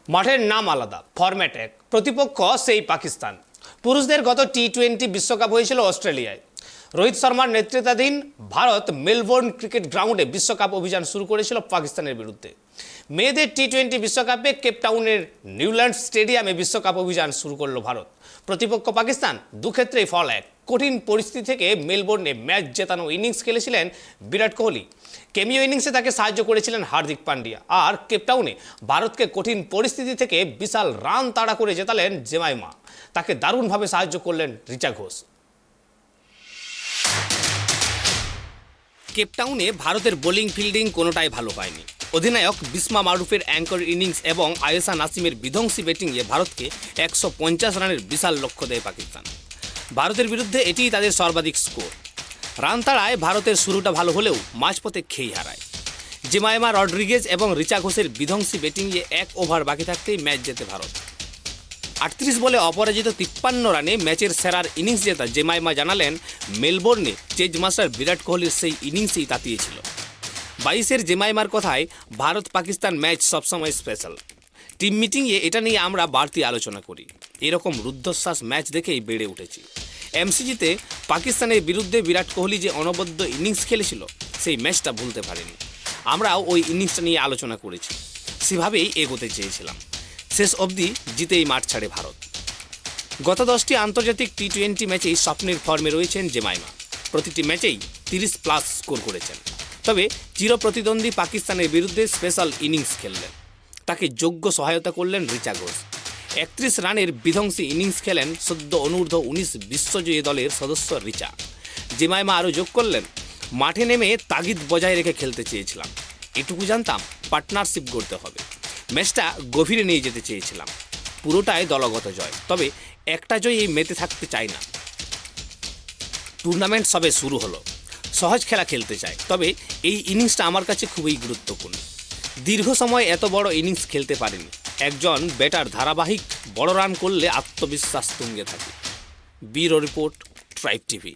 মাঠের নাম আলাদা, ফরম্যাট এক, প্রতিপক্ষ সেই পাকিস্তান। পুরুষদের গত টি-20 বিশ্বকাপ হয়েছিল অস্ট্রেলিয়ায়। রোহিত শর্মার নেতৃত্বাধীন ভারত মেলবোর্ন ক্রিকেট গ্রাউন্ডে বিশ্বকাপ অভিযান শুরু করেছিল পাকিস্তানের বিরুদ্ধে। মেয়েদের টি-20 বিশ্বকাপে কেপটাউনের নিউল্যান্ড স্টেডিয়ামে বিশ্বকাপ অভিযান শুরু করলো ভারত। প্রতিপক্ষ পাকিস্তান, দুক্ষেত্রেই ফল এক। কঠিন পরিস্থিতি থেকে মেলবোর্নে ম্যাচ জেতানো ইনিংস খেলেছিলেন বিরাট কোহলি। কেমিও ইনিংসে তাকে সাহায্য করেছিলেন হার্দিক পান্ডিয়া। আর কেপটাউনে ভারতকে কঠিন পরিস্থিতি থেকে বিশাল রান তাড়া করে জেতালেন জেমাইমা। তাকে দারুণভাবে সাহায্য করলেন রিচা ঘোষ। কেপটাউনে ভারতের বোলিং ফিল্ডিং কোনোটাই ভালো হয়নি। অধিনায়ক বিসমা মারুফের অ্যাঙ্কর ইনিংস এবং আয়েশা নাসিমের বিধ্বংসী ব্যাটিংয়ে ভারতকে 150 রানের বিশাল লক্ষ্য দেয় পাকিস্তান। ভারতের বিরুদ্ধে এটিই তাদের সর্বাধিক স্কোর। রান তাড়ায় ভারতের শুরুটা ভালো হলেও মাঝপথে খেই হারায়। জেমাইমা রড্রিগেজ এবং রিচা ঘোষের বিধ্বংসী ব্যাটিংয়ে 1 ওভার বাকি থাকতেই ম্যাচ জেতে ভারত। 38 বলে অপরাজিত 53 রানে ম্যাচের সেরার ইনিংস জেতা জেমাইমা জানালেন, মেলবোর্নে চেজ মাস্টার বিরাট কোহলির সেই ইনিংসই তাতিয়েছিল। 22-এর জেমাইমার কথায়, ভারত পাকিস্তান ম্যাচ সবসময় স্পেশাল। টিম মিটিংয়ে এটা নিয়ে আমরা বাড়তি আলোচনা করি। এরকম রুদ্ধশ্বাস ম্যাচ দেখেই বেড়ে উঠেছি। এমসিজিতে পাকিস্তানের বিরুদ্ধে বিরাট কোহলি যে অনবদ্য ইনিংস খেলেছিল, সেই ম্যাচটা ভুলতে পারিনি। আমরাও ওই ইনিংসটা নিয়ে আলোচনা করেছি। সেভাবেই এগোতে চেয়েছিলাম। শেষ অবধি জিতেই মাঠ ছাড়ে ভারত। গত 10টি আন্তর্জাতিক টি-20 ম্যাচেই স্বপ্নের ফর্মে রয়েছেন জেমাইমা। প্রতিটি ম্যাচেই 30+ স্কোর করেছেন। তবে চিরপ্রতিদ্বন্দ্বী পাকিস্তানের বিরুদ্ধে স্পেশাল ইনিংস খেললেন। তাকে যোগ্য সহায়তা করলেন রিচা ঘোষ। 31 রানের বিধ্বংসী ইনিংস খেলেন সদ্য অনূর্ধ্ব-19 বিশ্বজয়ী দলের সদস্য রিচা। জেমাইমা আরও যোগ করলেন, মাঠে নেমে তাগিদ বজায় রেখে খেলতে চেয়েছিলাম। এটুকু জানতাম পার্টনারশিপ গড়তে হবে। ম্যাচটা গভীরে নিয়ে যেতে চেয়েছিলাম। পুরোটাই দলগত জয়, তবে একটা জয়েই মেতে থাকতে চাই না। টুর্নামেন্ট সবে শুরু হলো, সহজ খেলা খেলতে চাই। তবে এই ইনিংসটা আমার কাছে খুবই গুরুত্বপূর্ণ। দীর্ঘ সময় এত বড় ইনিংস খেলতে পারেনি। একজন ব্যাটার ধারাবাহিক বড় রান করলে আত্মবিশ্বাস তুঙ্গে থাকে। Bureau report, tribe TV.